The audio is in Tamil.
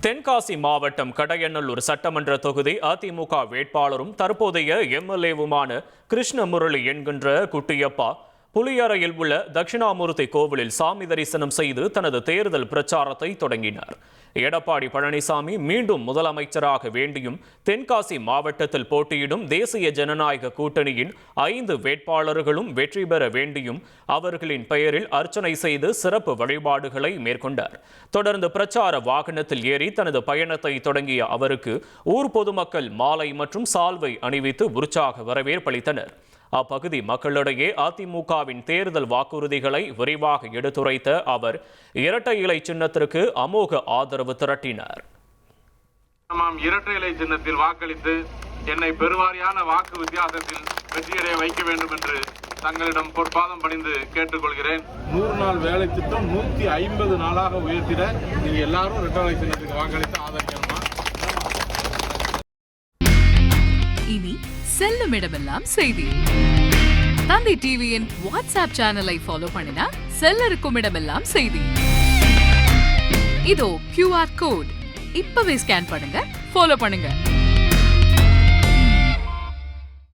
தென்காசி மாவட்டம் கடையநல்லூர் சட்டமன்ற தொகுதி அதிமுக வேட்பாளரும் தற்போதைய எம்எல்ஏவுமான கிருஷ்ணமுரளி என்கின்ற குட்டியப்பா புலியரையில் உள்ள தட்சிணாமூர்த்தி கோவிலில் சாமி தரிசனம் செய்து தனது தேர்தல் பிரச்சாரத்தை தொடங்கினார். எடப்பாடி பழனிசாமி மீண்டும் முதலமைச்சராக வேண்டியும் தென்காசி மாவட்டத்தில் போட்டியிடும் தேசிய ஜனநாயக கூட்டணியின் 5 வேட்பாளர்களும் வெற்றி பெற வேண்டியும் அவர்களின் பெயரில் அர்ச்சனை செய்து சிறப்பு வழிபாடுகளை மேற்கொண்டார். தொடர்ந்து பிரச்சார வாகனத்தில் ஏறி தனது பயணத்தை தொடங்கிய அவருக்கு ஊர் பொதுமக்கள் மாலை மற்றும் சால்வை அணிவித்து உற்சாக வரவேற்பளித்தனர். அப்பகுதி மக்களிடையே அதிமுகவின் தேர்தல் வாக்குறுதிகளை விரிவாக எடுத்துரைத்த அவர் இரட்டை இலை சின்னத்திற்கு அமோக ஆதரவு திரட்டினார். இரட்டை இலை சின்னத்தில் வாக்களித்து என்னை பெருவாரியான வாக்கு வித்தியாசத்தில் வெற்றியடைய வைக்க வேண்டும் என்று தங்களிடம் பொற்பாதம் பணிந்து கேட்டுக்கொள்கிறேன். 100 நாள் வேலை திட்டம் 150 நாளாக உயர்த்திட நீங்க எல்லாரும் இரட்டை இலை சின்னத்துக்கு வாக்களித்து ஆதரிக்கணுமா? இனி செல்லும் இடமெல்லாம் செய்தி. தந்தி டிவியின் வாட்ஸ்அப் சேனலை ஃபாலோ பண்ணினா செல்ல இருக்கும் இடமெல்லாம் செய்தி. இதோ QR கோட் இப்பவே ஸ்கேன் பண்ணுங்க, ஃபாலோ பண்ணுங்க.